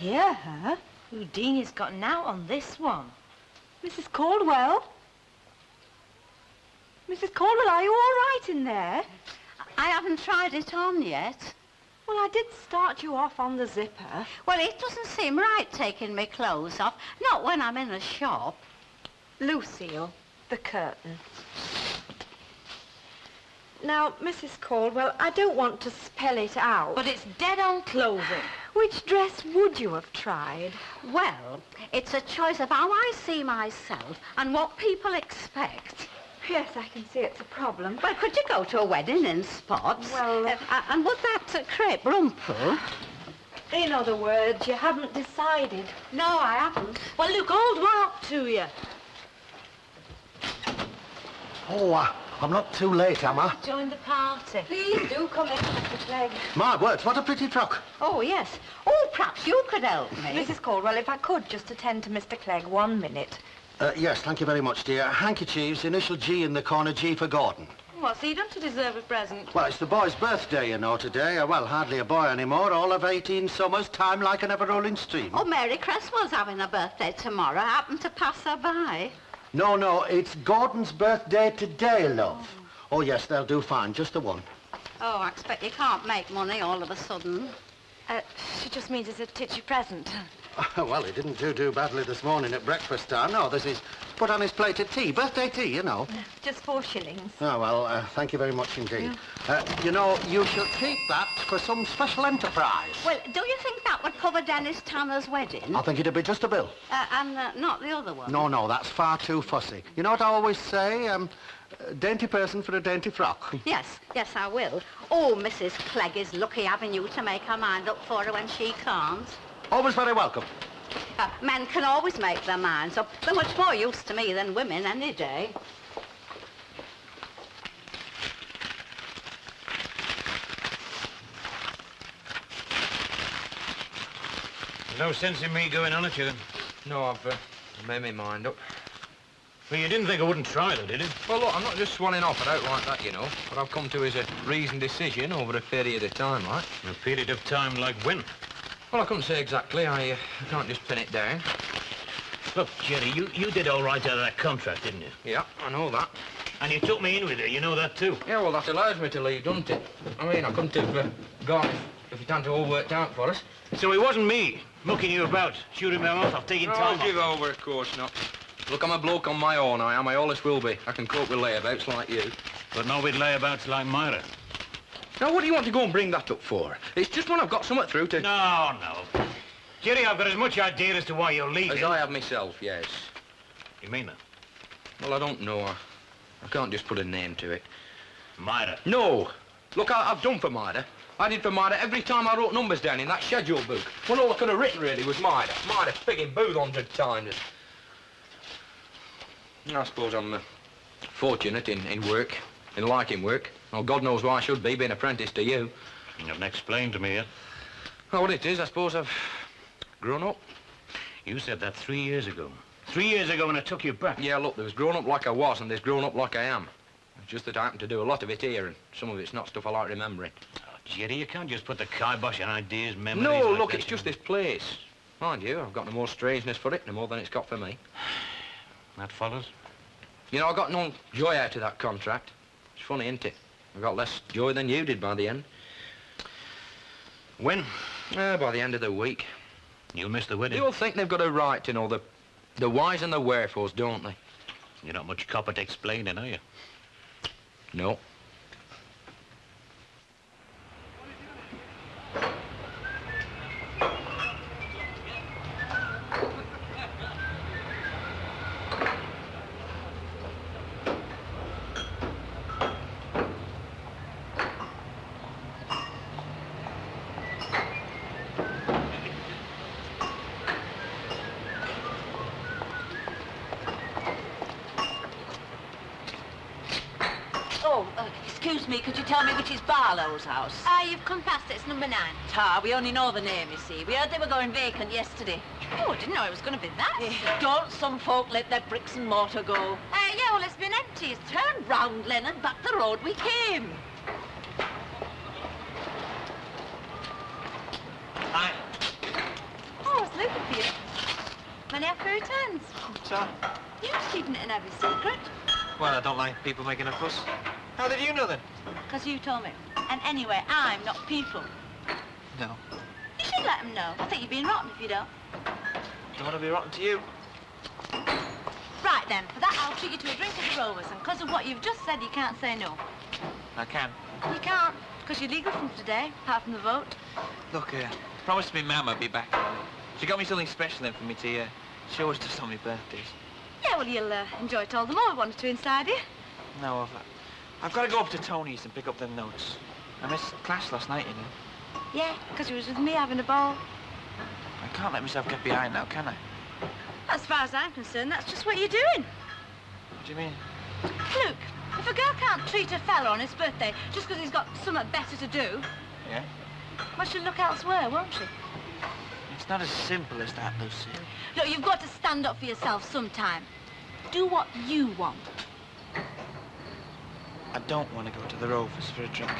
hear her. Houdini's gotten out on this one. Mrs. Caldwell? Mrs. Caldwell, are you all right in there? I haven't tried it on yet. Well, I did start you off on the zipper. Well, it doesn't seem right taking my clothes off, not when I'm in a shop. Lucille, the curtain. Now, Mrs. Caldwell, I don't want to spell it out. But it's dead on clothing. Which dress would you have tried? Well, it's a choice of how I see myself and what people expect. Yes, I can see it's a problem. Well, could you go to a wedding in spots? Well... and would that crepe rumple? In other words, you haven't decided. No, I haven't. Well, look, all the way up to you. Oh, I'm not too late, am I? Join the party. Please do come in, Mr. Clegg. My words, what a pretty frock. Oh, yes. Oh, perhaps you could help me. Mrs. Caldwell, if I could just attend to Mr. Clegg 1 minute. Yes, thank you very much, dear. Handkerchiefs, initial G in the corner, G for Gordon. What's he done to deserve a present? Well, it's the boy's birthday, you know, today. Well, hardly a boy anymore. All of 18 summers, time like an ever-rolling stream. Oh, Mary Cresswell's having a birthday tomorrow. I happened to pass her by. No, it's Gordon's birthday today, love. Oh, yes, they'll do fine. Just the one. Oh, I expect you can't make money all of a sudden. She just means it's a titchy present. Well, he didn't do badly this morning at breakfast time. No, this is put on his plate of tea. Birthday tea, you know. Just 4 shillings. Oh, well, thank you very much indeed. You know, you should keep that for some special enterprise. Well, do you think that would cover Dennis Tanner's wedding? I think it'd be just a bill. And not the other one? No, that's far too fussy. You know what I always say? Dainty person for a dainty frock. Yes, I will. Oh, Mrs. Clegg is lucky having you to make her mind up for her when she can't. Always very welcome. Men can always make their minds up. They're much more use to me than women any day. No sense in me going on at you, then? No, I've made my mind up. Well, you didn't think I wouldn't try, though, did you? Well, look, I'm not just swanning off. I don't like that, you know. What I've come to is a reasoned decision over a period of time, like. A period of time like when? Well, I couldn't say exactly. I can't just pin it down. Look, Jerry, you did all right out of that contract, didn't you? Yeah, I know that. And you took me in with it, you know that too. Yeah, well, that allows me to leave, doesn't it? I mean, I couldn't have gone if it hadn't all worked out for us. So it wasn't me mucking you about, shooting my mouth off, taking time off. Give over, of course not. Look, I'm a bloke on my own, I am. I always will be. I can cope with layabouts like you. But not with layabouts like Myra. Now, what do you want to go and bring that up for? It's just when I've got something through to... No. Jerry, I've got as much idea as to why you're leaving. As I have myself, yes. You mean that? Well, I don't know. I can't just put a name to it. Myra. No. Look, I've done for Myra. I did for Myra every time I wrote numbers down in that schedule book. When all I could have written, really, was Myra. Myra, frigging booth 100 times. I suppose I'm fortunate in work, in liking work. Well, God knows why I should be, being apprenticed to you. You haven't explained to me yet. Well, what it is, I suppose I've grown up. You said that 3 years ago. 3 years ago when I took you back. Yeah, look, there was grown up like I was, and there's grown up like I am. It's just that I happen to do a lot of it here, and some of it's not stuff I like remembering. Oh, Jerry, you can't just put the kibosh on ideas, memories... No, like look, that, it's just this place. Mind you, I've got no more strangeness for it, no more than it's got for me. That follows? You know, I got no joy out of that contract. It's funny, isn't it? I got less joy than you did by the end. When? By the end of the week. You'll miss the wedding. They all think they've got a right to know the whys and the wherefores, don't they? You're not much copper to explaining, are you? No. Excuse me, could you tell me which is Barlow's house? You've come past it. It's number 9. We only know the name, you see. We heard they were going vacant yesterday. Oh, I didn't know it was going to be that. Don't some folk let their bricks and mortar go? Yeah, well, it's been empty. Turn round, Leonard, back the road we came. Oh, Many happy returns. So? You're just keeping it in every secret. Well, I don't like people making a fuss. How did you know then? Because you told me. And anyway, I'm not people. No. You should let them know. I think you're being rotten if you don't. Don't want to be rotten to you. Right then, for that I'll treat you to a drink at the Rovers, and because of what you've just said, you can't say no. I can. You can't, because you're legal from today, apart from the vote. Look, promised me Mum I'd be back early. She got me something special in for me to show us just on my birthdays. Yeah, well, you'll enjoy it all the more with one or two inside you. No, I've got to go up to Tony's and pick up them notes. I missed class last night, you know. Yeah, because you was with me having a ball. I can't let myself get behind now, can I? As far as I'm concerned, that's just what you're doing. What do you mean? Look, if a girl can't treat a fella on his birthday just because he's got something better to do, Yeah? well, she'll look elsewhere, won't she? It's not as simple as that, Lucille. Look, you've got to stand up for yourself sometime. Do what you want. I don't want to go to the Rovers for a drink.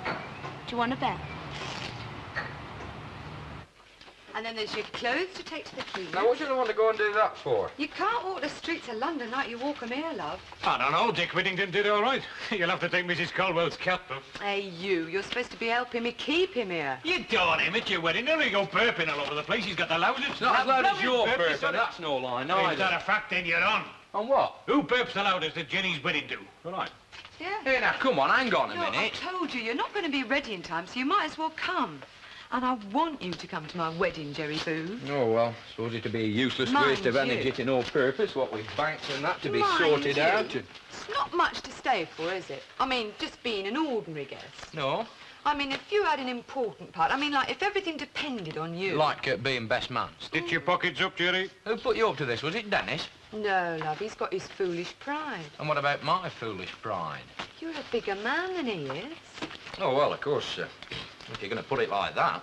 Do you want to bet? And then there's your clothes to take to the cleaner. Now, what do you want to go and do that for? You can't walk the streets of London like you walk 'em here, love. I don't know. Dick Whittington did all right. You'll have to take Mrs. Caldwell's cap off. Hey, you're supposed to be helping me keep him here. You don't him at your wedding. Don't go burping all over the place. He's got the loudest. It's not as loud as your burp, burp, and that's no lie, Is neither. that a fact, then you're on? On what? Who burps the loudest at Jenny's wedding do? All right. Yeah. Hey, now, come on, hang on a Look, I minute. told you, you're not going to be ready in time, so you might as well come. And I want you to come to my wedding, Jerry Boo. Oh, well, suppose it'd be a useless Mind waste of you. energy to no purpose, what with banks and that to be Mind sorted you. out. It's not much to stay for, is it? I mean, just being an ordinary guest. No, I mean, if you had an important part, I mean, like, if everything depended on you. like being best man. Stitch your pockets up, Jerry. Who put you up to this? Was it Dennis? No, love, he's got his foolish pride. And what about my foolish pride? You're a bigger man than he is. Oh, well, of course, if you're going to put it like that.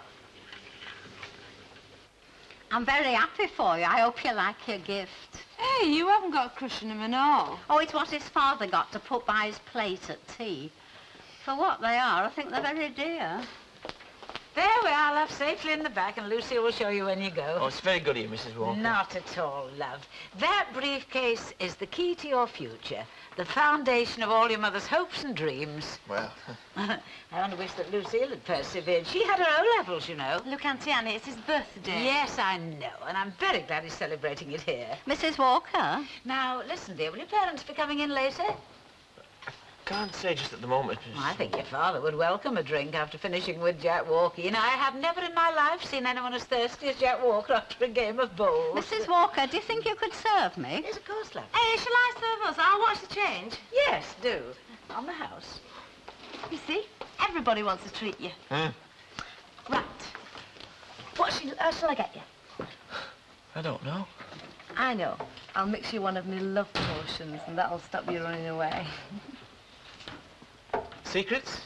I'm very happy for you. I hope you like your gift. Hey, you haven't got a crush on him at all. Oh, it's what his father got to put by his plate at tea. For what they are, I think they're very dear. There we are, love, safely in the back, and Lucy will show you when you go. Oh, it's very good of you, Mrs. Walker. Not at all, love. That briefcase is the key to your future, the foundation of all your mother's hopes and dreams. Well, I only wish that Lucille had persevered. She had her O-levels, you know. Look, Auntie Annie, it's his birthday. Yes, I know, and I'm very glad he's celebrating it here. Mrs. Walker? Now, listen, dear, will your parents be coming in later? can't say just at the moment. I think your father would welcome a drink after finishing with Jack Walker. You know, I have never in my life seen anyone as thirsty as Jack Walker after a game of bowls. Mrs. Walker, do you think you could serve me? Yes, of course, love. Hey, shall I serve us? I'll watch the change. Yes, do. On the house. You see, everybody wants to treat you. Hmm. Right. What shall I get you? I don't know. I know. I'll mix you one of my love potions, and that'll stop you running away. Secrets?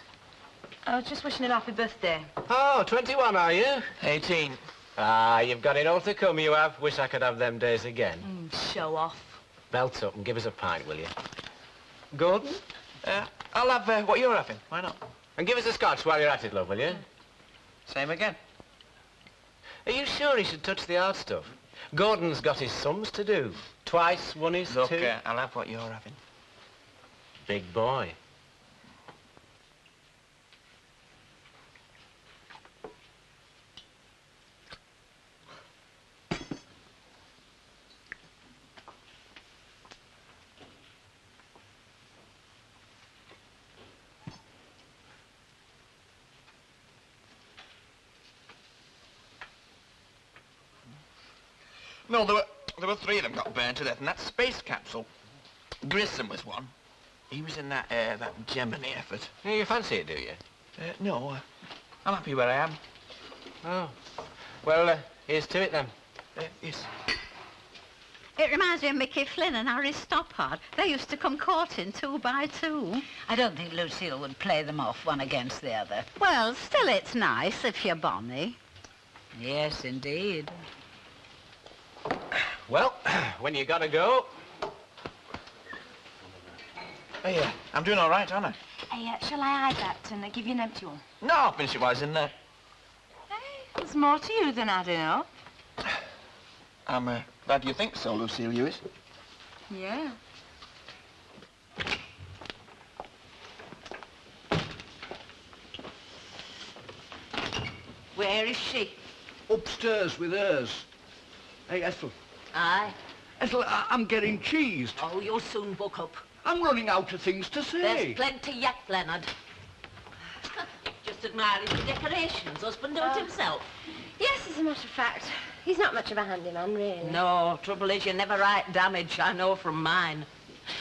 I was just wishing you a happy birthday. Oh, 21, are you? 18. Ah, you've got it all to come, you have. Wish I could have them days again. Show off. Belt up and give us a pint, will you? Gordon? I'll have what you're having. Why not? And give us a scotch while you're at it, love, will you? Same again. Are you sure he should touch the hard stuff? Gordon's got his sums to do. Twice, one is Look, two. I'll have what you're having. Big boy. No, there were three of them got burned to death in that space capsule. Grissom was one. He was in that Gemini effort. You fancy it, do you? No, I'm happy where I am. Oh. Well, here's to it, then. Yes. It reminds me of Mickey Flynn and Harry Stoppard. They used to come courting 2 by 2. I don't think Lucille would play them off one against the other. Well, still it's nice if you're bonny. Yes, indeed. Well, when you gotta go. Hey, I'm doing all right, aren't I? Hey, shall I hide that and give you an empty one? No, I'll finish it while I was in there. Hey, there's more to you than adding up. I'm glad you think so, Lucille Lewis. Yeah. Where is she? Upstairs with hers. Hey, Ethel. Aye. Ethel, I'm getting cheesed. Oh, you'll soon book up. I'm running out of things to say. There's plenty yet, Leonard. Just admiring the decorations. Husband do it himself. Yes, as a matter of fact. He's not much of a handyman, really. No, trouble is you never write damage, I know from mine.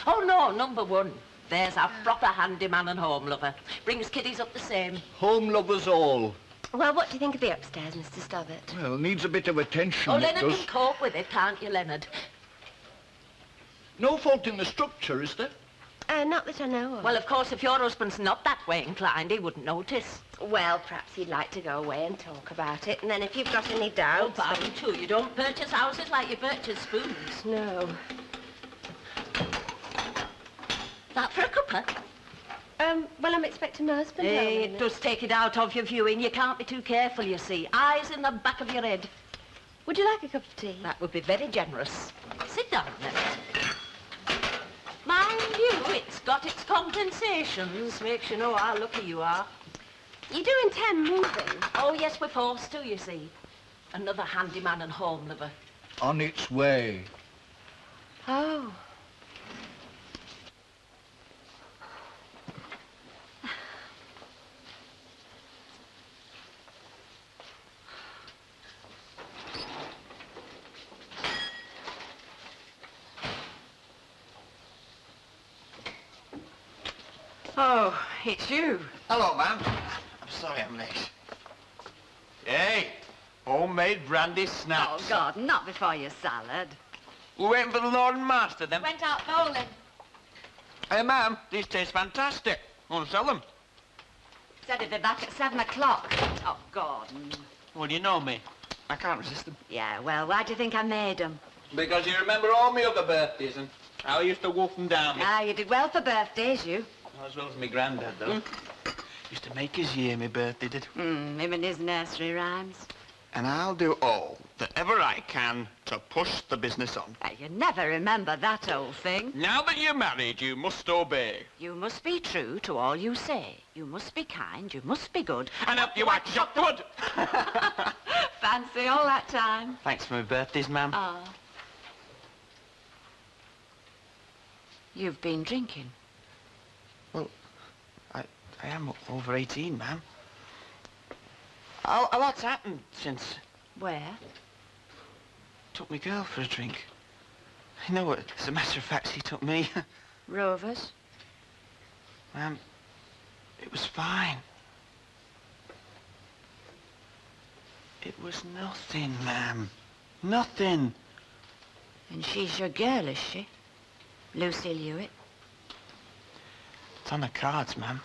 Oh, no, number one. There's a proper handyman and home lover. Brings kiddies up the same. Home lovers all. Well, what do you think of the upstairs, Mr. Stobbart? Well, needs a bit of attention, Oh, it Leonard does. can cope with it, can't you, Leonard? No fault in the structure, is there? Not that I know of. Well, of course, if your husband's not that way inclined, he wouldn't notice. Well, perhaps he'd like to go away and talk about it, and then if you've got any doubts... Oh, pardon, too. You don't purchase houses like you purchase spoons. No. That for a cuppa? Well, I'm expecting my husband home in a It minute. does take it out of your viewing. You can't be too careful, you see. Eyes in the back of your head. Would you like a cup of tea? That would be very generous. Sit down, then. Mind you, it's got its compensations. Makes you know how lucky you are. You do intend moving? Oh, yes, we're forced to, you see. Another handyman and home lover. On its way. Oh. Oh, it's you. Hello, ma'am. I'm sorry I'm late. Hey, homemade brandy snaps. Oh, God, not before your salad. We're waiting for the Lord and Master, then. Went out bowling. Hey, ma'am, these taste fantastic. Want to sell them? Said he'd be back at 7 o'clock. Oh, Gordon. Well, you know me. I can't resist them. Yeah, well, why do you think I made them? Because you remember all my other birthdays and how I used to wolf them down. Ah, you did well for birthdays, you. Not as well as my granddad, though. Used to make his year, my birthday did. Him and his nursery rhymes. And I'll do all that ever I can to push the business on. You never remember that old thing. Now that you're married, you must obey. You must be true to all you say. You must be kind, you must be good. And help you out to chop the wood. Fancy all that time. Thanks for my birthdays, ma'am. Ah. You've been drinking. Well, I am over 18, ma'am. A lot's happened since Where? took my girl for a drink. You know what? As a matter of fact, she took me. Rovers? Ma'am, it was fine. It was nothing, ma'am. Nothing. And she's your girl, is she? Lucille Hewitt? It's on the cards, ma'am.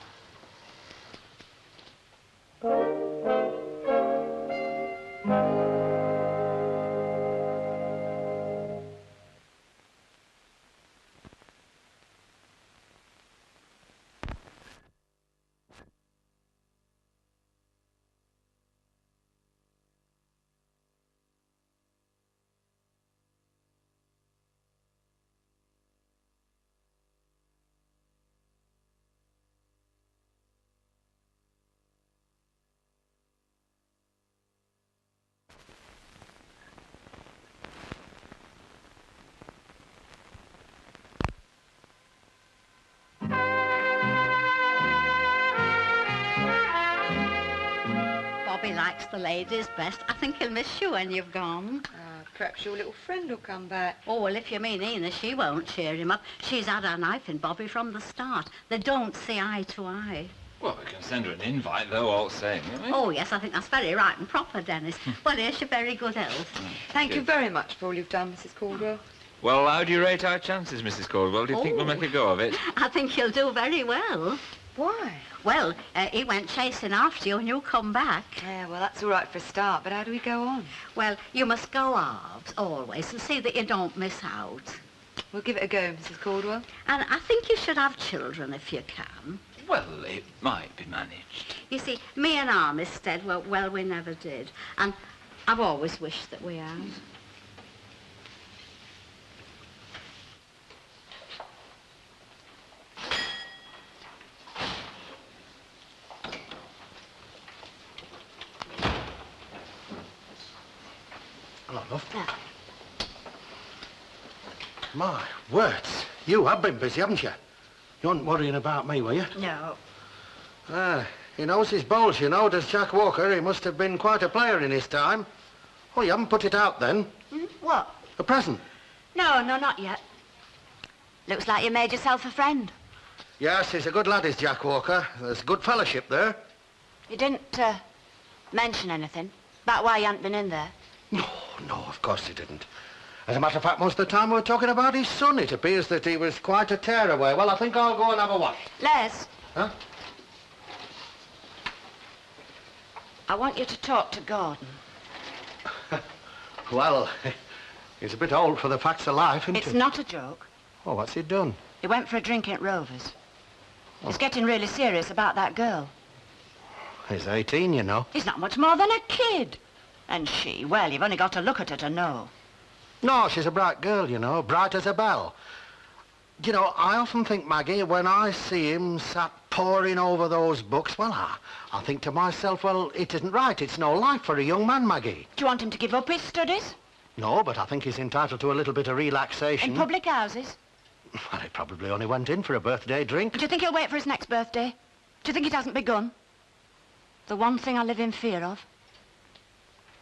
Bobby likes the ladies best. I think he'll miss you when you've gone. Perhaps your little friend will come back. Oh, well, if you mean Ina, she won't cheer him up. She's had her knife in Bobby from the start. They don't see eye to eye. Well, we can send her an invite, though, all the same, can't we? Oh, yes, I think that's very right and proper, Dennis. Well, here's your very good health. Thank you very much for all you've done, Mrs. Caldwell. Well, how do you rate our chances, Mrs. Caldwell? Do you think we'll make a go of it? I think he'll do very well. Why? Well, he went chasing after you and you come back. Yeah, well, that's all right for a start, but how do we go on? Well, you must go halves, always, and see that you don't miss out. We'll give it a go, Mrs. Caldwell. And I think you should have children if you can. Well, it might be managed. You see, me and Armistead, well, we never did. And I've always wished that we had. Hello, love. My words. You have been busy, haven't you? You weren't worrying about me, were you? No. Ah, he knows his bowls, you know, does Jack Walker. He must have been quite a player in his time. Oh, you haven't put it out then? What? A present? No, not yet. Looks like you made yourself a friend. Yes, he's a good lad, is Jack Walker. There's good fellowship there. You didn't, mention anything about why you hadn't been in there? No, of course he didn't. As a matter of fact, most of the time we were talking about his son. It appears that he was quite a tearaway. Well, I think I'll go and have a wash. Les. Huh? I want you to talk to Gordon. Well, he's a bit old for the facts of life, isn't he? It's not a joke. Oh, what's he done? He went for a drink at Rovers. He's getting really serious about that girl. He's 18, you know. He's not much more than a kid. And she, well, you've only got to look at her to know. No, she's a bright girl, you know, bright as a bell. You know, I often think, Maggie, when I see him sat poring over those books, well, I think to myself, well, it isn't right. It's no life for a young man, Maggie. Do you want him to give up his studies? No, but I think he's entitled to a little bit of relaxation. In public houses? Well, he probably only went in for a birthday drink. Do you think he'll wait for his next birthday? Do you think it hasn't begun? The one thing I live in fear of.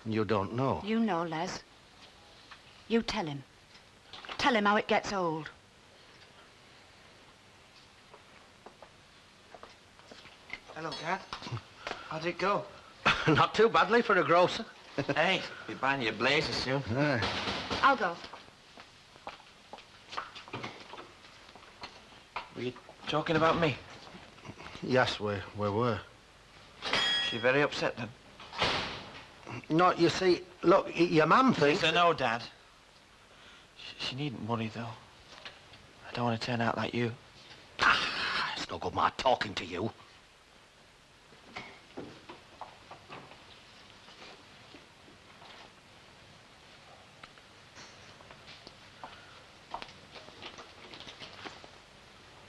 You don't know? You know, Les. You tell him. Tell him how it gets old. Hello, Dad. How'd it go? Not too badly for a grocer. Hey, be buying your blazers soon. I'll go. Were you talking about me? Yes, we were. She very upset then? No, you see, look, your mum thinks... Yes, I know, Dad. She needn't worry, though. I don't want to turn out like you. It's no good my talking to you.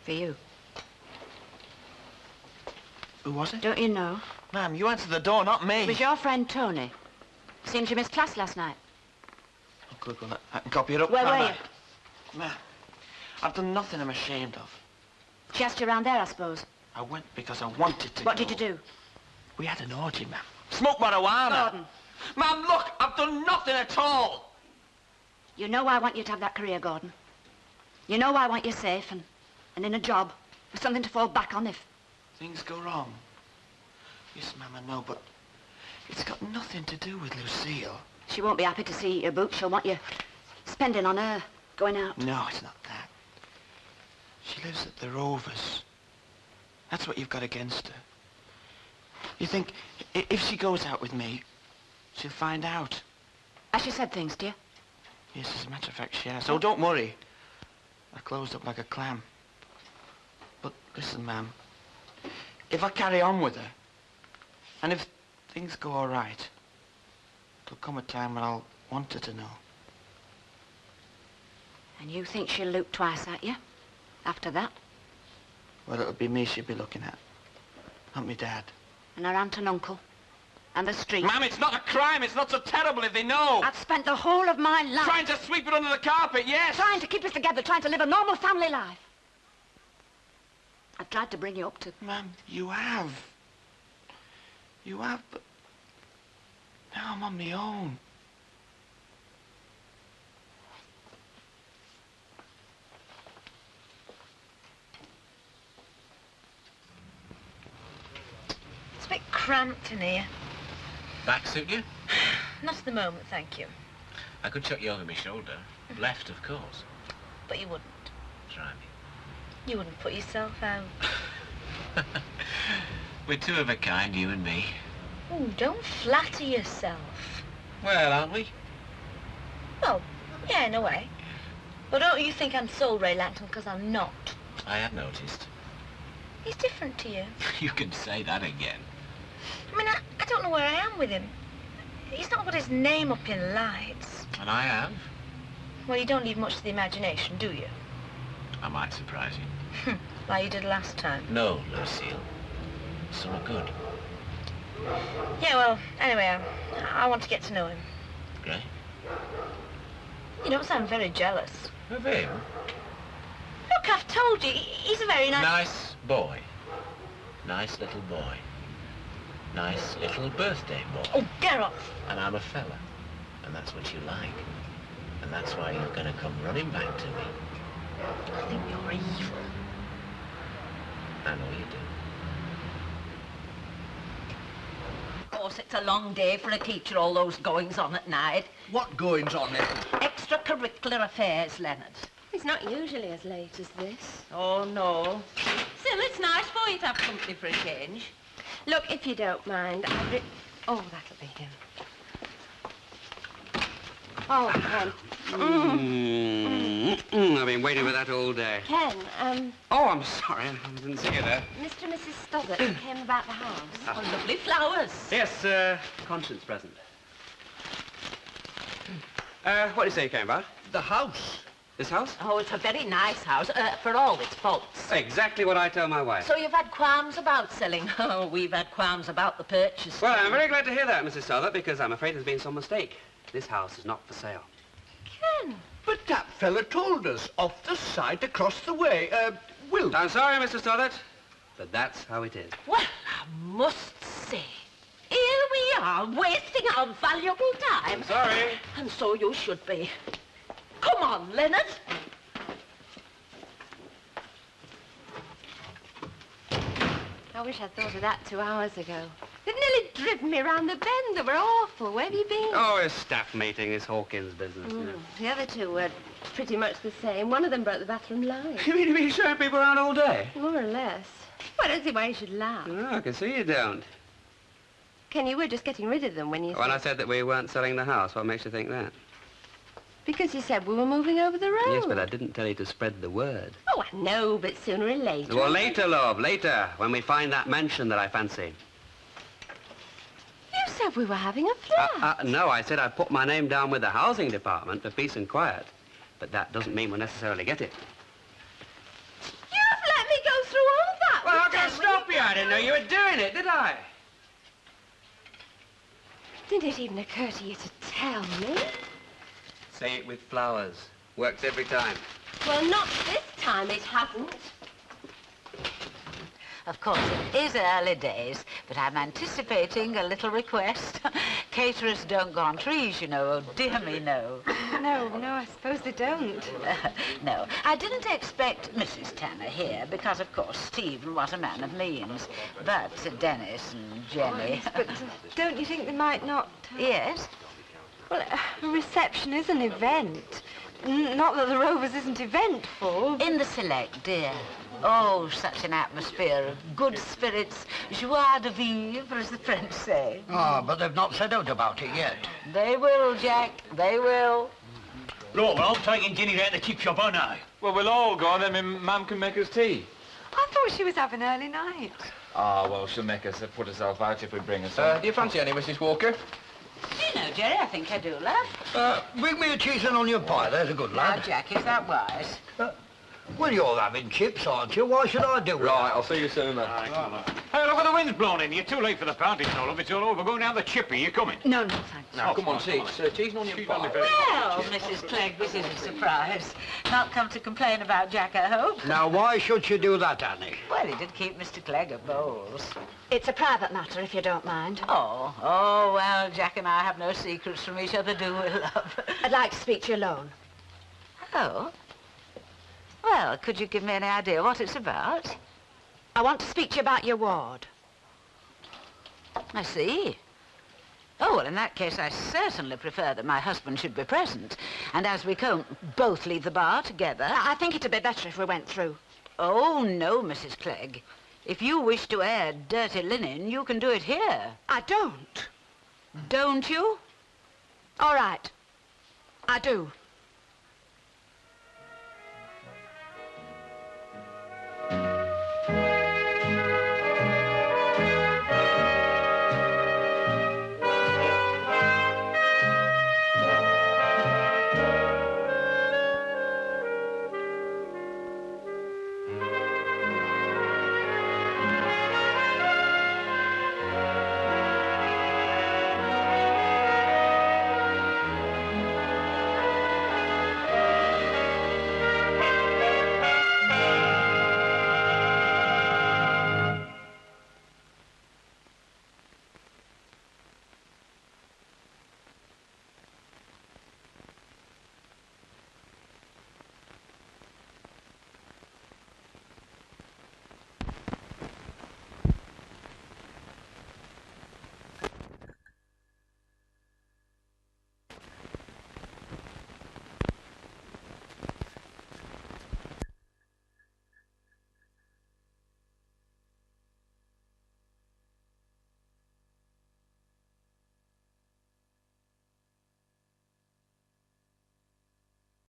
For you. Who was it? Don't you know? Ma'am, you answered the door, not me. It was your friend Tony. Seems you missed class last night. Oh, good, well, I can copy it up. Where were can't you? Ma'am, I've done nothing I'm ashamed of. She asked you around there, I suppose. I went because I wanted to What go. did you do? We had an orgy, ma'am. Smoked marijuana. Gordon. Ma'am, look, I've done nothing at all. You know why I want you to have that career, Gordon. You know why I want you safe and in a job with something to fall back on if... Things go wrong. Yes, ma'am, I know, but it's got nothing to do with Lucille. She won't be happy to see your books. She'll want you spending on her, going out. No, it's not that. She lives at the Rovers. That's what you've got against her. You think if she goes out with me, she'll find out. Has she said things to you? Yes, as a matter of fact, she has. So don't worry. I closed up like a clam. But listen, ma'am. If I carry on with her, and if things go all right, there'll come a time when I'll want her to know. And you think she'll look twice at you after that? Well, it'll be me she'll be looking at, not me dad. And her aunt and uncle? And the street? Ma'am, it's not a crime. It's not so terrible if they know. I've spent the whole of my life... Trying to sweep it under the carpet, yes. Trying to keep us together, trying to live a normal family life. I've tried to bring you up to... Ma'am, you have. You have, but... Now I'm on my own. It's a bit cramped in here. Back suit you? Not at the moment, thank you. I could chuck you over my shoulder. Left, of course. But you wouldn't. Try me. You wouldn't put yourself out. We're two of a kind, you and me. Oh, don't flatter yourself. Well, aren't we? Well, yeah, in a way. But don't you think I'm so Ray Langton because I'm not? I had noticed. He's different to you. You can say that again. I mean, I don't know where I am with him. He's not got his name up in lights. And I have. Well, you don't leave much to the imagination, do you? I might surprise you. Like you did last time. No, Lucille. Some good. Yeah, well, anyway, I want to get to know him. Okay. You don't sound very jealous. Of him? Look, I've told you, he's a very nice... Nice boy. Nice little boy. Nice little birthday boy. Oh, get off. And I'm a fella. And that's what you like. And that's why you're going to come running back to me. I think you're evil. I know you do. Of course, it's a long day for a teacher, all those goings-on at night. What goings-on, then? Extracurricular affairs, Leonard. It's not usually as late as this. Oh, no. Still, it's nice for you to have company for a change. Look, if you don't mind, oh, that'll be him. Oh, Ken. I've been waiting for that all day. Ken, Oh, I'm sorry. I didn't see you there. Mr. and Mrs. Stoddart came about the house. Oh, lovely flowers. Yes, conscience present. What did you say you came about? The house. This house? Oh, it's a very nice house, for all its faults. Exactly what I told my wife. So you've had qualms about selling? Oh, we've had qualms about the purchase. Well, I'm very glad to hear that, Mrs. Stoddart, because I'm afraid there's been some mistake. This house is not for sale. Ken! But that fella told us, off the side across the way. Will. I'm sorry, Mr. Stoddart, but that's how it is. Well, I must say, here we are, wasting our valuable time. I'm sorry. And so you should be. Come on, Leonard. I wish I'd thought of that 2 hours ago. They've nearly driven me round the bend. They were awful. Where have you been? Oh, a staff meeting, this Hawkins business. You know. The other two were pretty much the same. One of them broke the bathroom line. You mean to be showing people around all day? More or less. Well, I don't see why you should laugh. No, I can see you don't. Ken, you were just getting rid of them when you When I said that we weren't selling the house, what makes you think that? Because you said we were moving over the road. Yes, but I didn't tell you to spread the word. Oh, I know, but sooner or later... Well, later, love, later, when we find that mansion that I fancy. You said we were having a flat. No, I said I'd put my name down with the housing department for peace and quiet. But that doesn't mean we'll necessarily get it. You've let me go through all that. Well, how can I stop you? I didn't know you were doing it, did I? Didn't it even occur to you to tell me? Say it with flowers. Works every time. Well, not this time, it hasn't. Of course, it is early days, but I'm anticipating a little request. Caterers don't go on trees, you know. Oh, dear me, no. No, I suppose they don't. No, I didn't expect Mrs. Tanner here because, of course, Stephen was a man of means. But Dennis and Jenny... But don't you think they might not... Yes? Well, a reception is an event. Not that the Rovers isn't eventful. In the select, dear. Oh, such an atmosphere of good spirits, joie de vivre, as the French say. Ah, but they've not said out about it yet. They will, Jack, they will. Look, well, I'm taking Ginny down to the chip shop, aren't I? Well, we'll all go, then Mum can make us tea. I thought she was having early night. Ah, well, she'll make us put herself out if we bring her some. Do you fancy any, Mrs. Walker? Do you know, Jerry, I think I do, love. Bring me a cheese and onion pie, there's a good lad. Now, Jack, is that wise? Well, you're having chips, aren't you? Why should I do it? Right, I'll see you soon, then. Hey, look at the wind's blowing in. You're too late for the party, Noel. If it's all over, go down the chippy. You coming? No, thanks. Now, come on, see, it's cheese and onion pie. Well, Mrs. Clegg, this is a surprise. Not come to complain about Jack, I hope. Now, why should you do that, Annie? Well, he did keep Mr. Clegg at bowls. It's a private matter, if you don't mind. Oh, well, Jack and I have no secrets from each other, do we, love? I'd like to speak to you alone. Oh? Well, could you give me any idea what it's about? I want to speak to you about your ward. I see. Oh, well, in that case, I certainly prefer that my husband should be present. And as we can't both leave the bar together... I think it'd be better if we went through. Oh, no, Mrs. Clegg. If you wish to air dirty linen, you can do it here. I don't. Don't you? All right. I do.